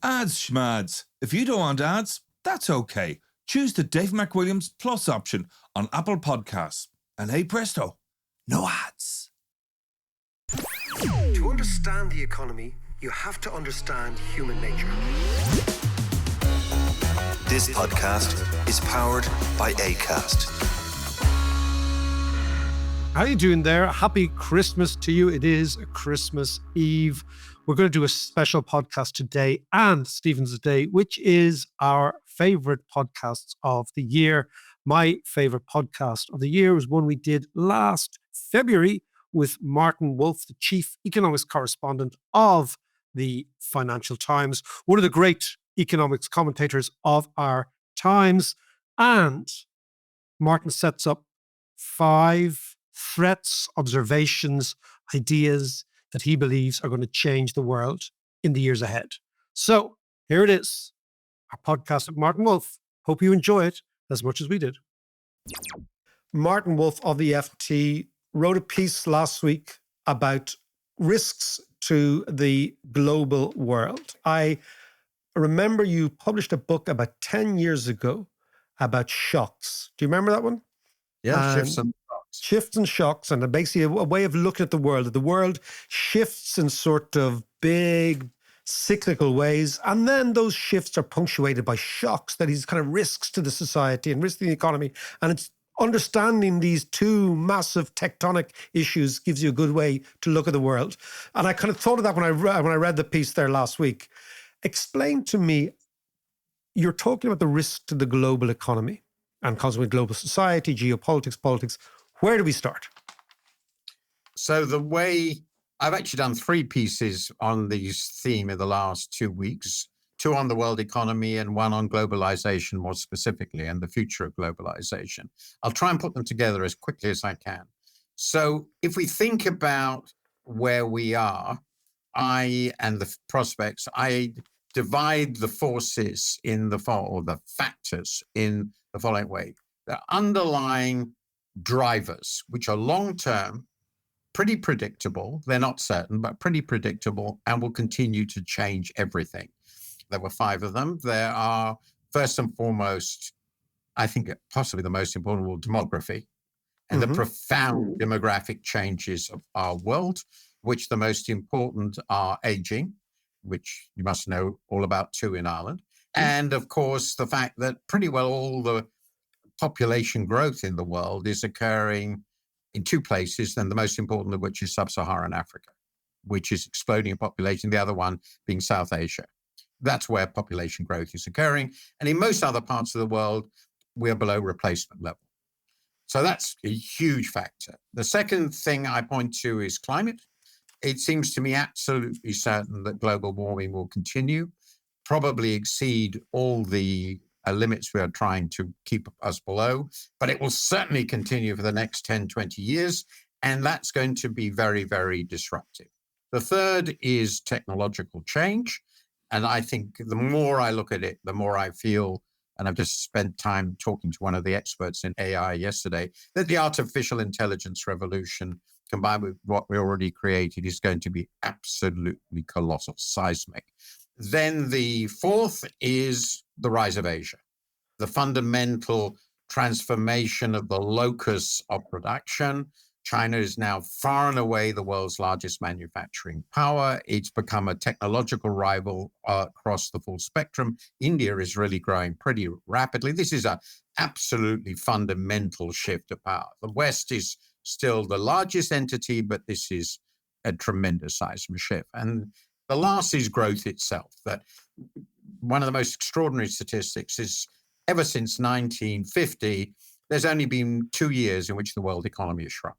Ads schmads. If you don't want ads, that's okay. Choose the Dave McWilliams Plus option on Apple Podcasts. And hey presto, no ads. To understand the economy, you have to understand human nature. This podcast is powered by Acast. How are you doing there? Happy Christmas to you. It is Christmas Eve. We're going to do a special podcast today and Stephen's Day, which is our favorite podcasts of the year. My favorite podcast of the year was one we did last February with Martin Wolf, the chief economics correspondent of the Financial Times, one of the great economics commentators of our times. And Martin sets up 5 threats, observations, ideas that he believes are going to change the world in the years ahead. So here it is, our podcast with Martin Wolf. Hope you enjoy it as much as we did. Martin Wolf of the FT wrote a piece last week about risks to the global world. I remember you published a book about 10 years ago about shocks. Do you remember that one? Yeah, Shifts and shocks, and basically a way of looking at the world. The world shifts in sort of big cyclical ways, and then those shifts are punctuated by shocks, that is kind of risks to the society and risks to the economy. And it's understanding these two massive tectonic issues gives you a good way to look at the world. And I kind of thought of that when I read the piece there last week. Explain to me, you're talking about the risk to the global economy and consequently global society, geopolitics, politics. Where do we start? So the way I've actually done 3 pieces on this theme in the last 2 weeks, 2 on the world economy and 1 on globalization more specifically and the future of globalization. I'll try and put them together as quickly as I can. So if we think about where we are, and the prospects, I divide the forces or the factors in the following way. The underlying drivers, which are long-term, pretty predictable. They're not certain, but pretty predictable and will continue to change everything. There were 5 of them. There are, first and foremost, I think possibly the most important, demography and the profound demographic changes of our world, which the most important are aging, which you must know all about too in Ireland. And of course, the fact that pretty well all the population growth in the world is occurring in 2 places, and the most important of which is sub-Saharan Africa, which is exploding in population, the other one being South Asia. That's where population growth is occurring. And in most other parts of the world, we're below replacement level. So that's a huge factor. The second thing I point to is climate. It seems to me absolutely certain that global warming will continue, probably exceed all the limits we are trying to keep us below, but it will certainly continue for the next 10, 20 years, and that's going to be very, very disruptive. The third is technological change, and I think the more I look at it, the more I feel, and I've just spent time talking to one of the experts in AI yesterday, that the artificial intelligence revolution combined with what we already created is going to be absolutely colossal, seismic. Then the fourth is the rise of Asia, the fundamental transformation of the locus of production. China is now far and away the world's largest manufacturing power. It's become a technological rival across the full spectrum. India is really growing pretty rapidly. This is an absolutely fundamental shift of power. The West is still the largest entity, but this is a tremendous seismic shift. And the last is growth itself. That one of the most extraordinary statistics is ever since 1950, there's only been 2 years in which the world economy has shrunk.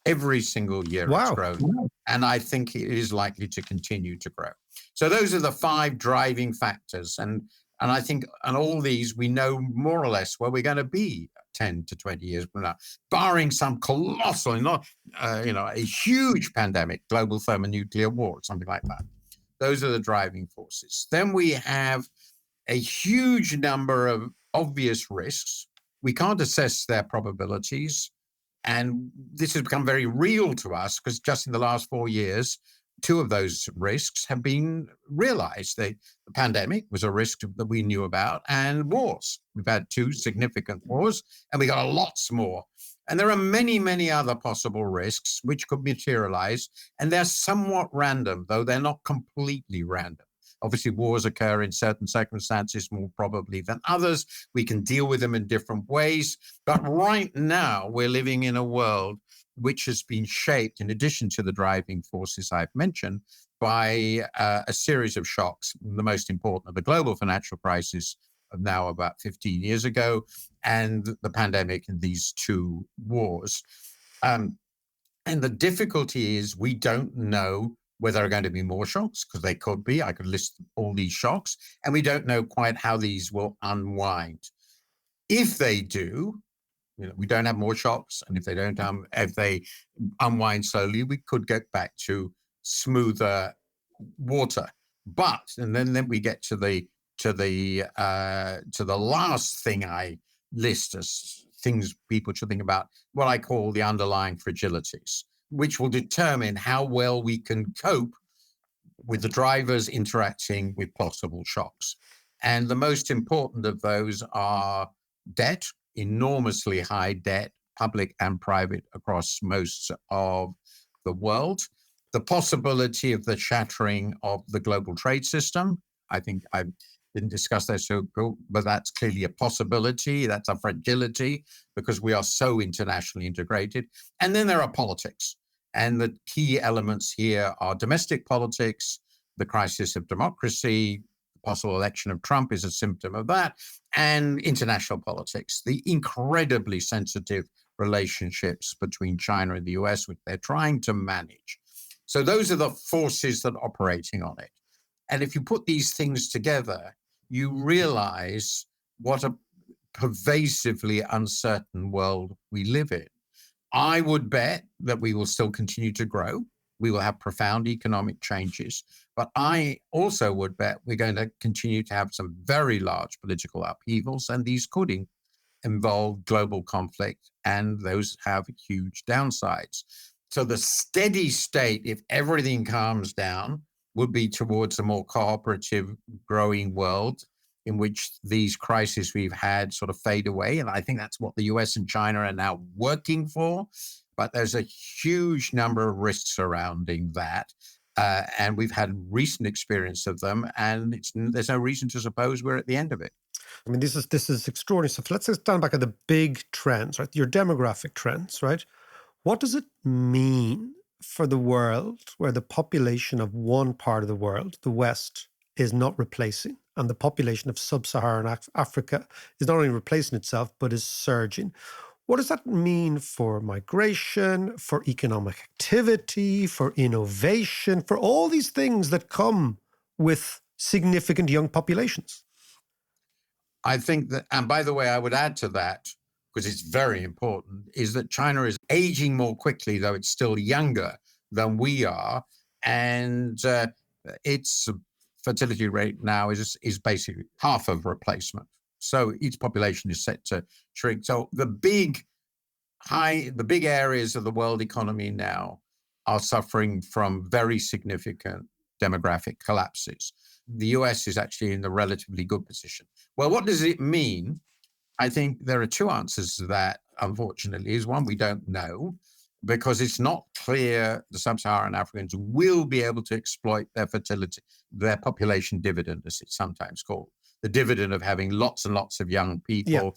Every single year it's grown. And I think it is likely to continue to grow. So those are the 5 driving factors. And I think on all these, we know more or less where we're going to be 10 to 20 years from now, barring some colossal, a huge pandemic, global thermonuclear war, something like that. Those are the driving forces. Then we have a huge number of obvious risks. We can't assess their probabilities. And this has become very real to us because just in the last 4 years, two of those risks have been realized. The pandemic was a risk that we knew about, and wars. We've had two significant wars, and we got lots more. And there are many, many other possible risks which could materialize, and they're somewhat random, though they're not completely random. Obviously, wars occur in certain circumstances more probably than others. We can deal with them in different ways. But right now, we're living in a world which has been shaped, in addition to the driving forces I've mentioned, by a series of shocks. The most important of the global financial crisis of now about 15 years ago, and the pandemic and these two wars. And the difficulty is we don't know whether there are going to be more shocks, because they could be. I could list all these shocks, and we don't know quite how these will unwind. If they do, we don't have more shocks, and if they unwind slowly, we could get back to smoother water. But and then we get to the last thing I list as things people should think about, what I call the underlying fragilities, which will determine how well we can cope with the drivers interacting with possible shocks. And the most important of those are debt, enormously high debt, public and private, across most of the world. The possibility of the shattering of the global trade system. I think I didn't discuss that but that's clearly a possibility. That's a fragility because we are so internationally integrated. And then there are politics. And the key elements here are domestic politics, the crisis of democracy, the possible election of Trump is a symptom of that, and international politics, the incredibly sensitive relationships between China and the US, which they're trying to manage. So those are the forces that are operating on it. And if you put these things together, you realize what a pervasively uncertain world we live in. I would bet that we will still continue to grow. We will have profound economic changes. But I also would bet we're going to continue to have some very large political upheavals, and these could involve global conflict, and those have huge downsides. So the steady state, if everything calms down, would be towards a more cooperative, growing world in which these crises we've had sort of fade away. And I think that's what the US and China are now working for. But there's a huge number of risks surrounding that. And we've had recent experience of them, and there's no reason to suppose we're at the end of it. I mean, this is extraordinary stuff. Let's stand back at the big trends, right? Your demographic trends, right? What does it mean for the world where the population of one part of the world, the West, is not replacing, and the population of sub-Saharan Africa is not only replacing itself, but is surging? What does that mean for migration, for economic activity, for innovation, for all these things that come with significant young populations? I think that, and by the way, I would add to that, because it's very important, is that China is aging more quickly, though it's still younger than we are. And its fertility rate now is basically half of replacement. So its population is set to shrink. So the big areas of the world economy now are suffering from very significant demographic collapses. The US is actually in a relatively good position. Well, what does it mean? I think there are two answers to that, unfortunately. Is one, we don't know, because it's not clear the sub-Saharan Africans will be able to exploit their fertility, their population dividend, as it's sometimes called, the dividend of having lots and lots of young people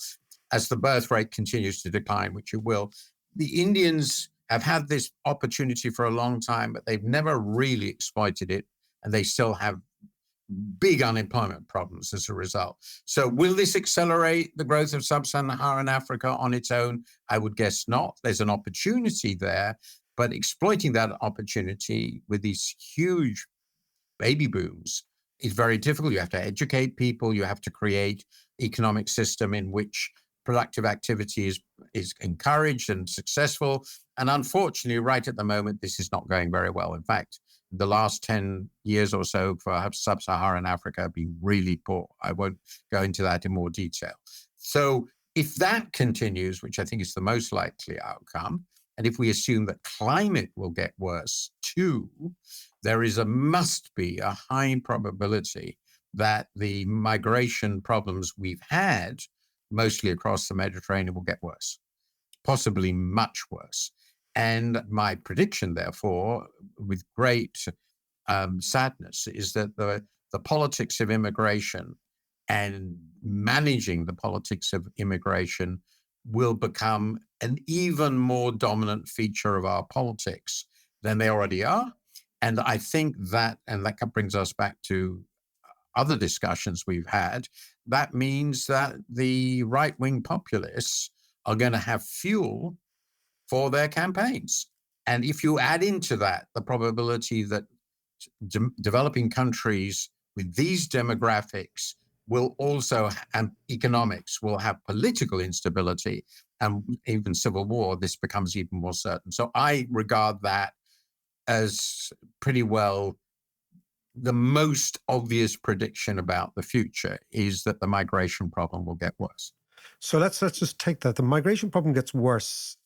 as the birth rate continues to decline, which it will. The Indians have had this opportunity for a long time, but they've never really exploited it, and they still have big unemployment problems as a result. So will this accelerate the growth of sub-Saharan Africa on its own? I would guess not. There's an opportunity there, but exploiting that opportunity with these huge baby booms is very difficult. You have to educate people. You have to create economic system in which productive activity is encouraged and successful. And unfortunately, right at the moment, this is not going very well. In fact, the last 10 years or so for sub-Saharan Africa have been really poor. I won't go into that in more detail. So if that continues, which I think is the most likely outcome, and if we assume that climate will get worse too, there must be a high probability that the migration problems we've had, mostly across the Mediterranean, will get worse, possibly much worse. And my prediction, therefore, with great sadness, is that the politics of immigration and managing the politics of immigration will become an even more dominant feature of our politics than they already are. And I think that brings us back to other discussions we've had, that means that the right-wing populists are going to have fuel for their campaigns. And if you add into that the probability that developing countries with these demographics will also, and economics will have political instability and even civil war, this becomes even more certain. So I regard that as pretty well the most obvious prediction about the future, is that the migration problem will get worse. So let's just take that. The migration problem gets worse.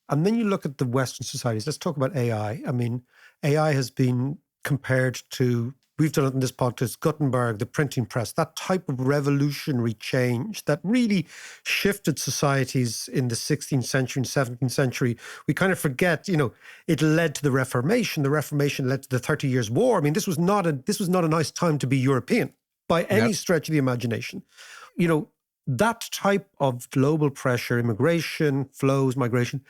And then you look at the Western societies. Let's talk about AI. I mean, AI has been compared to, we've done it in this podcast, Gutenberg, the printing press, that type of revolutionary change that really shifted societies in the 16th century and 17th century. We kind of forget, it led to the Reformation. The Reformation led to the 30 Years' War. I mean, this was not a nice time to be European by any stretch of the imagination. That type of global pressure, immigration, flows, migration,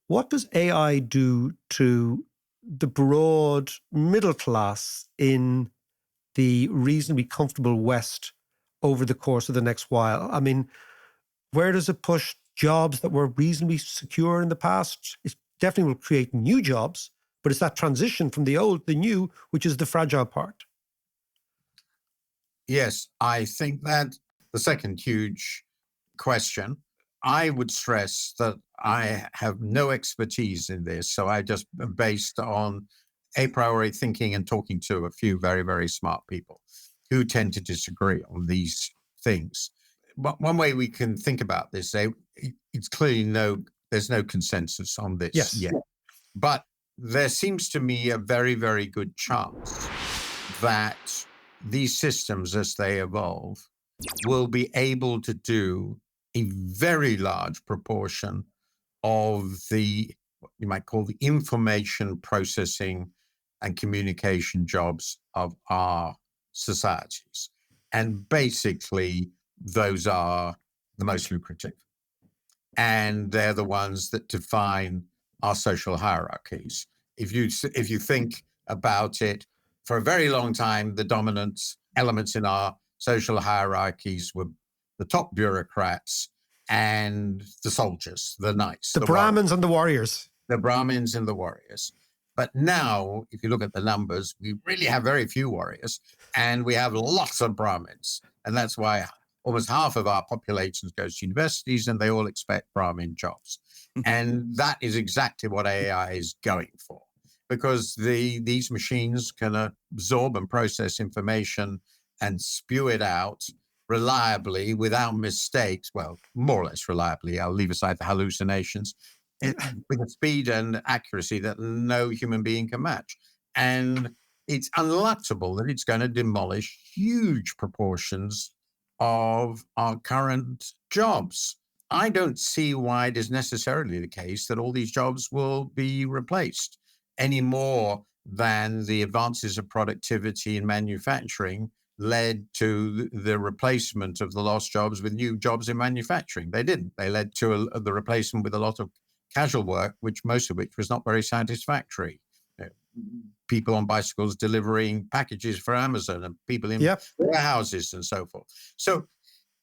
what does AI do to the broad middle class in the reasonably comfortable West over the course of the next while? I mean, where does it push jobs that were reasonably secure in the past? It definitely will create new jobs, but it's that transition from the old to the new, which is the fragile part. Yes, I think that the second huge question, I would stress that I have no expertise in this. So I just based on a priori thinking and talking to a few very, very smart people who tend to disagree on these things. But one way we can think about this, it's clearly there's no consensus on this yet. But there seems to me a very, very good chance that these systems, as they evolve, will be able to do a very large proportion of what you might call the information processing and communication jobs of our societies. And basically, those are the most lucrative. And they're the ones that define our social hierarchies. If you think about it, for a very long time, the dominant elements in our social hierarchies were the top bureaucrats and the soldiers, the knights. The Brahmins and the warriors. The Brahmins and the warriors. But now, if you look at the numbers, we really have very few warriors, and we have lots of Brahmins. And that's why almost half of our populations goes to universities, and they all expect Brahmin jobs. And that is exactly what AI is going for, because these machines can absorb and process information and spew it out reliably without mistakes. Well, more or less reliably. I'll leave aside the hallucinations, with a speed and accuracy that no human being can match. And it's unluckable that it's going to demolish huge proportions of our current jobs. I don't see why it is necessarily the case that all these jobs will be replaced any more than the advances of productivity in manufacturing led to the replacement of the lost jobs with new jobs in manufacturing. They didn't. They led to the replacement with a lot of casual work, most of which was not very satisfactory. People on bicycles delivering packages for Amazon, and people in warehouses and so forth. So it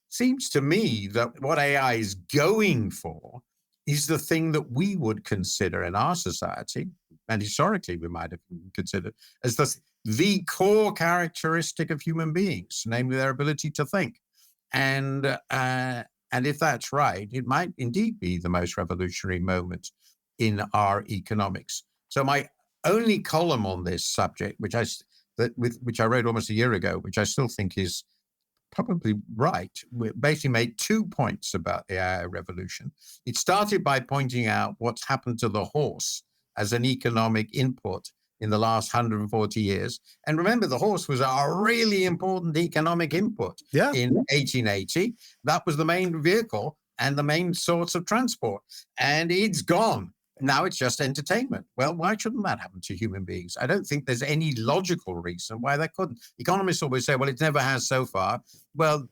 seems to me that what AI is going for is the thing that we would consider in our society, and historically we might have considered, as the core characteristic of human beings, namely their ability to think. And if that's right, it might indeed be the most revolutionary moment in our economics. So my only column on this subject, which I wrote almost a year ago, which I still think is probably right, we basically made 2 points about the AI revolution. It started by pointing out what's happened to the horse as an economic input in the last 140 years. And remember, the horse was a really important economic input in 1880. That was the main vehicle and the main source of transport. And it's gone. Now it's just entertainment. Well, why shouldn't that happen to human beings? I don't think there's any logical reason why that couldn't. Economists always say, well, it never has so far. Well,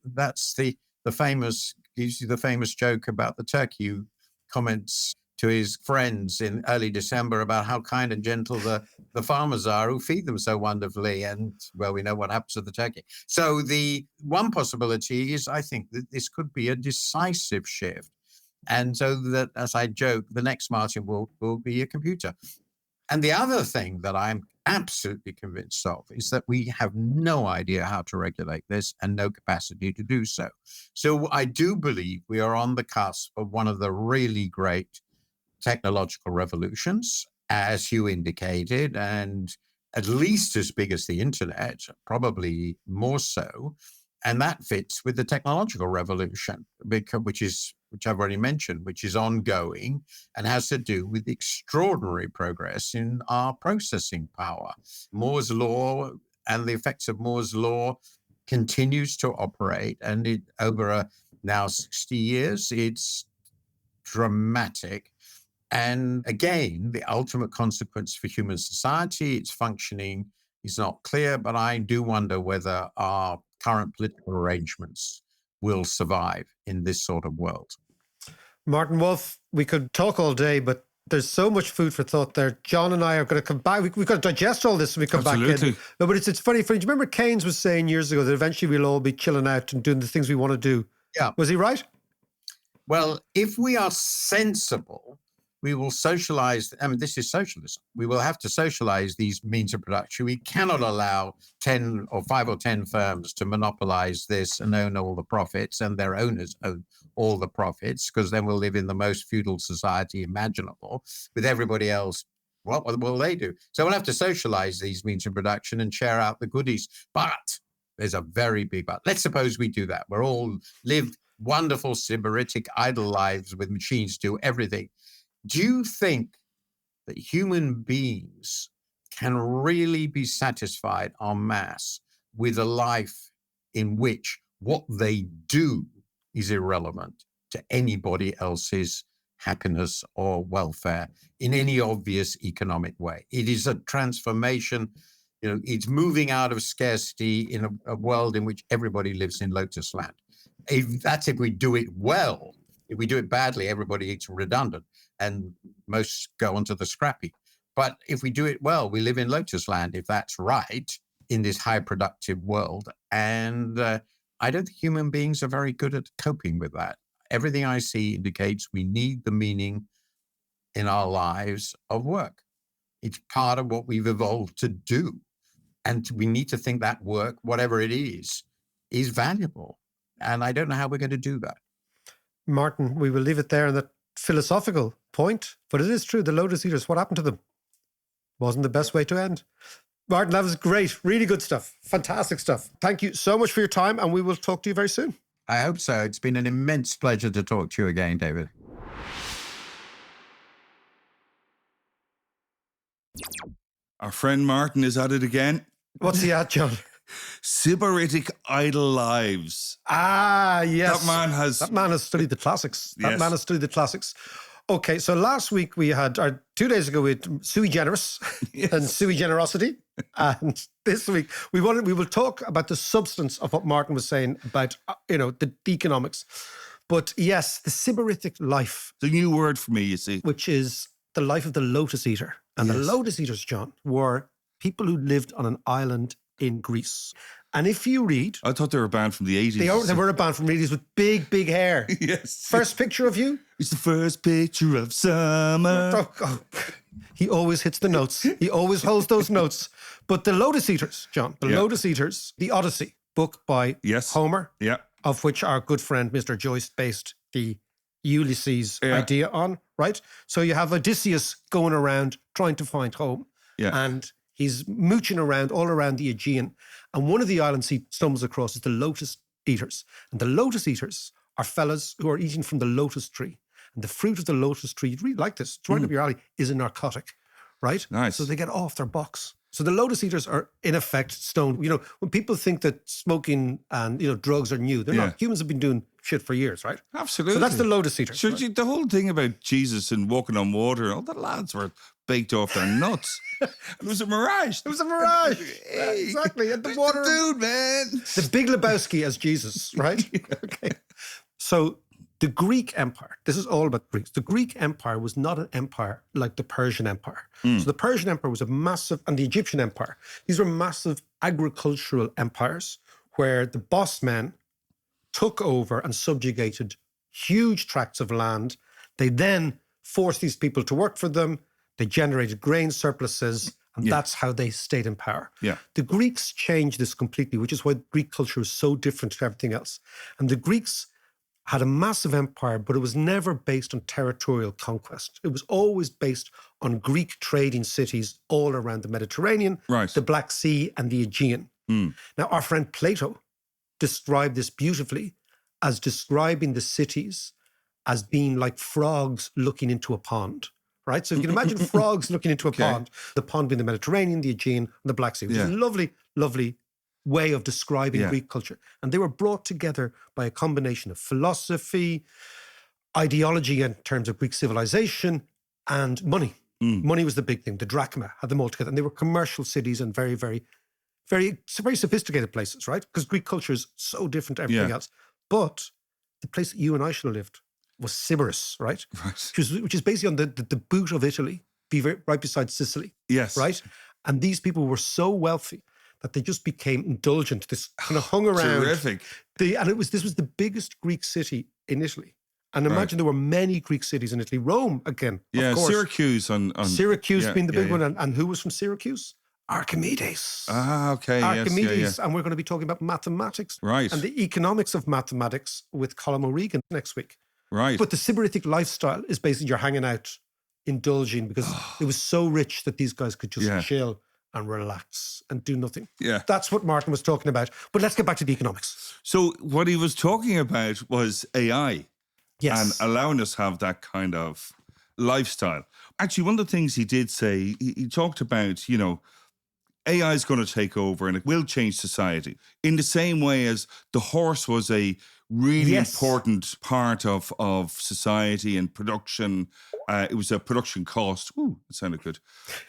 that's the famous, gives you the famous joke about the turkey who comments to his friends in early December about how kind and gentle the farmers are who feed them so wonderfully. And, well, we know what happens to the turkey. So the one possibility is, I think, that this could be a decisive shift. And so that, as I joke, the next Martin will be a computer. And the other thing that I'm absolutely convinced of is that we have no idea how to regulate this and no capacity to do so. So I do believe we are on the cusp of one of the really great technological revolutions, as you indicated, and at least as big as the internet, probably more so. And that fits with the technological revolution, which I've already mentioned, which is ongoing and has to do with the extraordinary progress in our processing power. Moore's law and the effects of Moore's law continues to operate, and over now 60 years, it's dramatic. And again, the ultimate consequence for human society, its functioning, is not clear, but I do wonder whether our current political arrangements will survive in this sort of world. Martin Wolf, we could talk all day, but there's so much food for thought there. John and I are going to come back. We've got to digest all this when we come back in. No, but it's funny. Do you remember Keynes was saying years ago that eventually we'll all be chilling out and doing the things we want to do? Yeah. Was he right? Well, if we are sensible, we will socialize. I mean, this is socialism. We will have to socialize these means of production. We cannot allow 5 or 10 firms to monopolize this and own all the profits, and their owners own all the profits, because then we'll live in the most feudal society imaginable with everybody else. What will they do? So we'll have to socialize these means of production and share out the goodies. But there's a very big but. Let's suppose we do that. We're all live wonderful, sybaritic, idle lives with machines do everything. Do you think that human beings can really be satisfied en masse with a life in which what they do is irrelevant to anybody else's happiness or welfare in any obvious economic way? It is a transformation. It's moving out of scarcity in a world in which everybody lives in lotus land. If we do it well. If we do it badly, everybody eats redundant and most go onto the scrappy. But if we do it well, we live in lotus land, if that's right, in this high productive world. And I don't think human beings are very good at coping with that. Everything I see indicates we need the meaning in our lives of work. It's part of what we've evolved to do. And we need to think that work, whatever it is valuable. And I don't know how we're going to do that. Martin, we will leave it there on that philosophical point, but it is true. The Lotus Eaters, what happened to them? Wasn't the best way to end. Martin, that was great. Really good stuff. Fantastic stuff. Thank you so much for your time, and we will talk to you very soon. I hope so. It's been an immense pleasure to talk to you again, David. Our friend Martin is at it again. What's he at, John? Sybaritic idle lives. Ah, yes. That man has studied the classics. Yes. That man has studied the classics. Okay, so last week we had, 2 days ago, we had Sui Generis and Sui Generosity. And this week we will talk about the substance of what Martin was saying about, the economics. But yes, the Sybaritic life. It's a new word for me, you see. Which is the life of the Lotus Eater. And the Lotus Eaters, John, were people who lived on an island in Greece. And if you read... I thought they were a band from the 80s. They were a band from the 80s with big, big hair. Yes. First picture of you? It's the first picture of summer. He always hits the notes. He always holds those notes. But the Lotus Eaters, John, Lotus Eaters, the Odyssey, book by Homer, of which our good friend Mr. Joyce based the Ulysses idea on, right? So you have Odysseus going around trying to find home. Yeah. And he's mooching around all around the Aegean. And one of the islands he stumbles across is the Lotus Eaters. And the Lotus Eaters are fellas who are eating from the lotus tree. And the fruit of the lotus tree, you'd really like this, it's right up your alley, is a narcotic, right? Nice. So they get off their box. So the Lotus Eaters are in effect stoned. You know, when people think that smoking and, you know, drugs are new, they're not. Humans have been doing shit for years, right? Absolutely. So that's the Lotus Eaters. Sure, right? the whole thing about Jesus and walking on water, all the lads were baked off their nuts. It was a mirage. It was a mirage. Hey, Exactly. And the where's water. dude, man. The Big Lebowski as Jesus, right? Okay. So the Greek Empire, this is all about Greeks. The Greek Empire was not an empire like the Persian Empire. So the Persian Empire was a massive, and the Egyptian Empire, these were massive agricultural empires where the boss men took over and subjugated huge tracts of land. They then forced these people to work for them. They generated grain surpluses, and that's how they stayed in power. Yeah. The Greeks changed this completely, which is why Greek culture is so different to everything else. And the Greeks had a massive empire, but it was never based on territorial conquest. It was always based on Greek trading cities all around the Mediterranean, the Black Sea, and the Aegean. Now, our friend Plato described this beautifully as describing the cities as being like frogs looking into a pond, right? So if you can imagine frogs looking into a pond, the pond being the Mediterranean, the Aegean, and the Black Sea, which is a lovely, lovely way of describing Greek culture. And they were brought together by a combination of philosophy, ideology in terms of Greek civilization, and money. Money was the big thing. The drachma had them all together. And they were commercial cities and very, very, very, very sophisticated places, right? Because Greek culture is so different to everything else. But the place that you and I should have lived was Sybaris, right? Which is basically on the boot of Italy, right beside Sicily. Yes. Right? And these people were so wealthy that they just became indulgent. This kind of hung around. Terrific. And this was the biggest Greek city in Italy. And imagine there were many Greek cities in Italy. Rome, again, of course. Syracuse on Syracuse being the big one. And who was from Syracuse? Archimedes. Ah, okay. Archimedes. And we're going to be talking about mathematics. Right. And the economics of mathematics with Colm O'Regan next week. Right. But the Sybaritic lifestyle is basically you're hanging out, indulging, because it was so rich that these guys could just chill and relax and do nothing. Yeah. That's what Martin was talking about. But let's get back to the economics. So what he was talking about was AI. Yes. And allowing us to have that kind of lifestyle. Actually, one of the things he did say, he talked about, you know, AI is going to take over and it will change society in the same way as the horse was a really important part of society and production. It was a production cost. Ooh, that sounded good.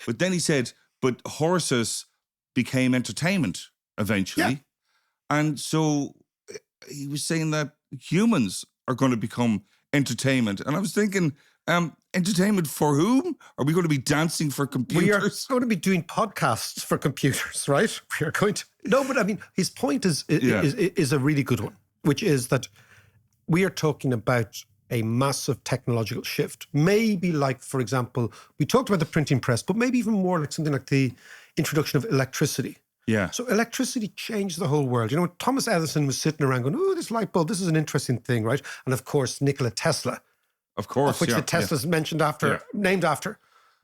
But then he said, but horses became entertainment eventually. Yeah. And so he was saying that humans are going to become entertainment. And I was thinking, entertainment for whom? Are we going to be dancing for computers? We are going to be doing podcasts for computers, right? We are going to... No, but I mean, his point is a really good one, which is that we are talking about a massive technological shift. Maybe like, for example, we talked about the printing press, but maybe even more like something like the introduction of electricity. Yeah. So electricity changed the whole world. You know, Thomas Edison was sitting around going, oh, this light bulb, this is an interesting thing, right? And of course, Nikola Tesla. Of course, of which the Tesla's mentioned after, named after.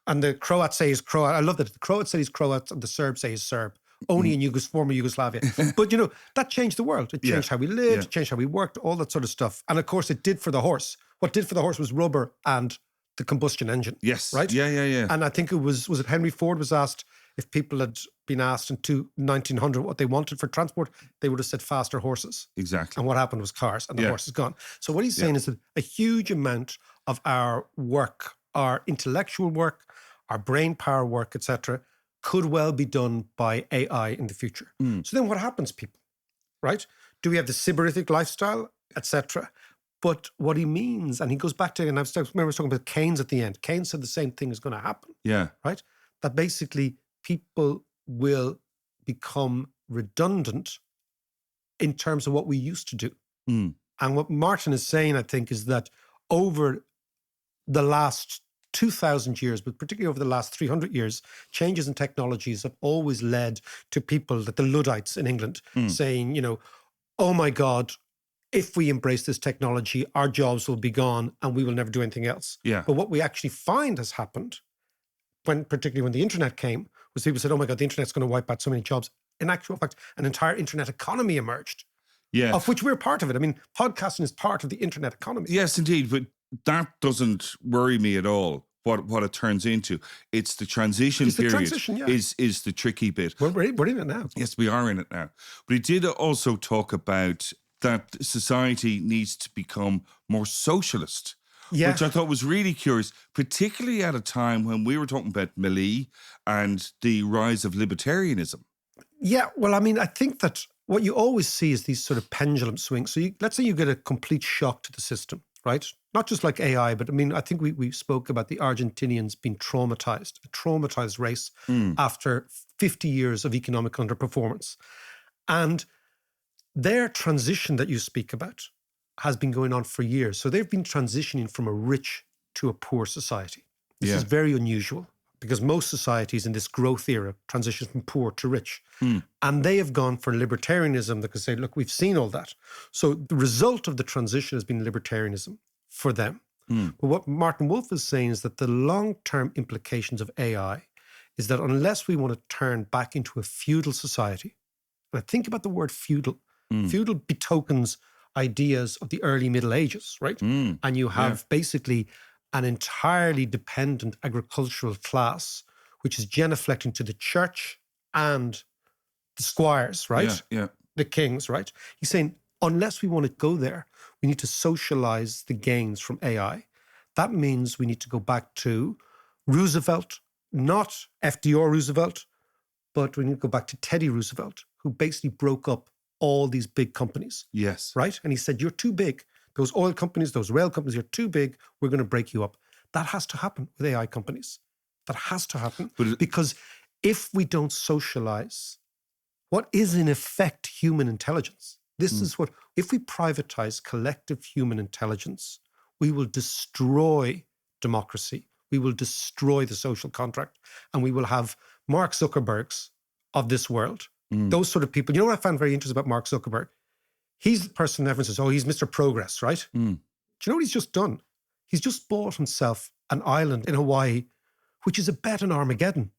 And the Croats say he's Croat. I love that. The Croats say he's Croat and the Serbs say he's Serb. Only in former Yugoslavia. But, you know, that changed the world. It changed how we lived, it changed how we worked, all that sort of stuff. And of course, it did for the horse. What did for the horse was rubber and the combustion engine. Yes. Right? Yeah. And I think was it Henry Ford was asked if people had been asked in 1900 what they wanted for transport, they would have said faster horses. Exactly. And what happened was cars, and the horse is gone. So what he's saying is that a huge amount of our work, our intellectual work, our brain power work, etc., could well be done by AI in the future. So then what happens, people, right? Do we have the Sybaritic lifestyle, etc.? But what he means, and he goes back to, and I remember I was talking about Keynes at the end. Keynes said the same thing is going to happen. Yeah. Right? That basically people will become redundant in terms of what we used to do. And what Martin is saying, I think, is that over the last 2,000 years, but particularly over the last 300 years, changes in technologies have always led to people, that the Luddites in England, saying, you know, oh my God, if we embrace this technology, our jobs will be gone and we will never do anything else. Yeah. But what we actually find has happened, particularly when the internet came, was people said, oh my God, the internet's going to wipe out so many jobs. In actual fact, an entire internet economy emerged. Yeah. Of which we're part of it. I mean, podcasting is part of the internet economy. Yes, indeed. But that doesn't worry me at all. what it turns into. It's the transition It's the period transition, yeah. is the tricky bit. We're in it now. Yes, we are in it now. But he did also talk about that society needs to become more socialist, Yeah. which I thought was really curious, particularly at a time when we were talking about Milei and the rise of libertarianism. Yeah, well, I mean, I think that what you always see is these sort of pendulum swings. So let's say you get a complete shock to the system, right? Not just like AI, but I mean, I think we spoke about the Argentinians being traumatized, a traumatized race after 50 years of economic underperformance. And their transition that you speak about has been going on for years. So they've been transitioning from a rich to a poor society. This is very unusual because most societies in this growth era transition from poor to rich. And they have gone for libertarianism that can say, look, we've seen all that. So the result of the transition has been libertarianism for them. But what Martin Wolf is saying is that the long-term implications of AI is that unless we want to turn back into a feudal society, and I think about the word feudal, feudal betokens ideas of the early Middle Ages, right? And you have basically an entirely dependent agricultural class, which is genuflecting to the church and the squires, right? Yeah. The kings, right? He's saying, unless we want to go there, we need to socialize the gains from AI. That means we need to go back to Roosevelt, not FDR Roosevelt, but we need to go back to Teddy Roosevelt, who basically broke up all these big companies. Yes. Right? And he said, you're too big. Those oil companies, those rail companies, you're too big. We're going to break you up. That has to happen with AI companies. That has to happen. Because if we don't socialize what is in effect human intelligence, this is what, if we privatize collective human intelligence, we will destroy democracy. We will destroy the social contract. And we will have Mark Zuckerbergs of this world. Those sort of people. You know what I found very interesting about Mark Zuckerberg? He's the person everyone says, oh, he's Mr. Progress, right? Do you know what he's just done? He's just bought himself an island in Hawaii, which is a bet on Armageddon.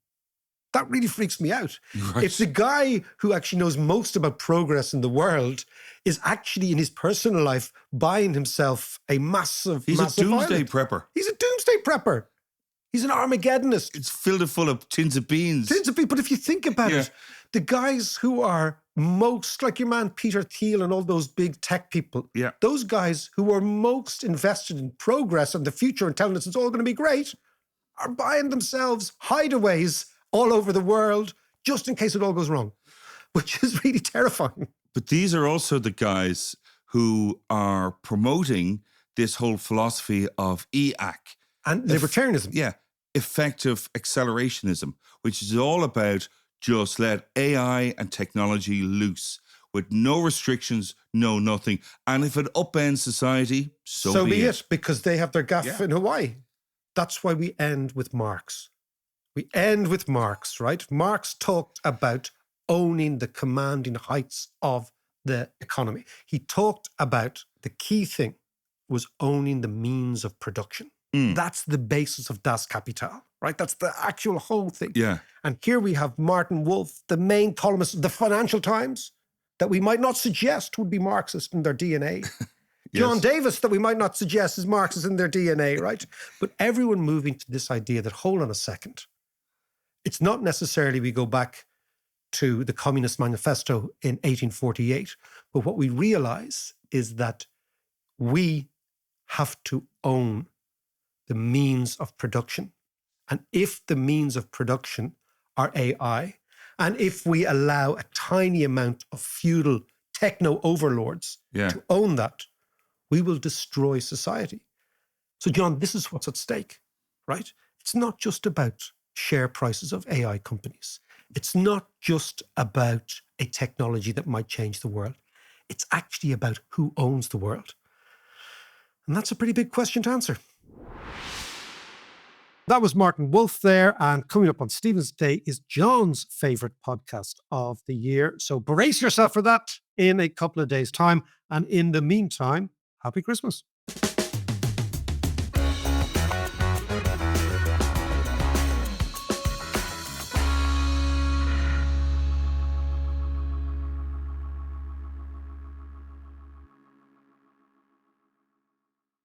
That really freaks me out. Right. If the guy who actually knows most about progress in the world is actually in his personal life buying himself a massive He's a doomsday island. prepper. He's a doomsday prepper. He's an Armageddonist. It's filled full of tins of beans. But if you think about it, the guys who are most, like your man Peter Thiel and all those big tech people, those guys who are most invested in progress and the future and telling us it's all going to be great, are buying themselves hideaways all over the world just in case it all goes wrong, which is really terrifying. But these are also the guys who are promoting this whole philosophy of EAC. And libertarianism. Effective accelerationism, which is all about just let AI and technology loose with no restrictions, no nothing. And if it upends society, so be it. Because they have their gaff in Hawaii. That's why we end with Marx. We end with Marx, right? Marx talked about owning the commanding heights of the economy. He talked about the key thing was owning the means of production. That's the basis of Das Kapital, right? That's the actual whole thing. And here we have Martin Wolf, the main columnist of the Financial Times, that we might not suggest would be Marxist in their DNA. John Davis, that we might not suggest is Marxist in their DNA, right? But everyone moving to this idea that, hold on a second, it's not necessarily we go back to the Communist Manifesto in 1848, but what we realize is that we have to own the means of production. And if the means of production are AI, and if we allow a tiny amount of feudal techno-overlords to own that, we will destroy society. So, John, this is what's at stake, right? It's not just about share prices of AI companies. It's not just about a technology that might change the world. It's actually about who owns the world. And that's a pretty big question to answer. That was Martin Wolf there. And coming up on Stephen's Day is John's favorite podcast of the year. So brace yourself for that in a couple of days' time. And in the meantime, happy Christmas.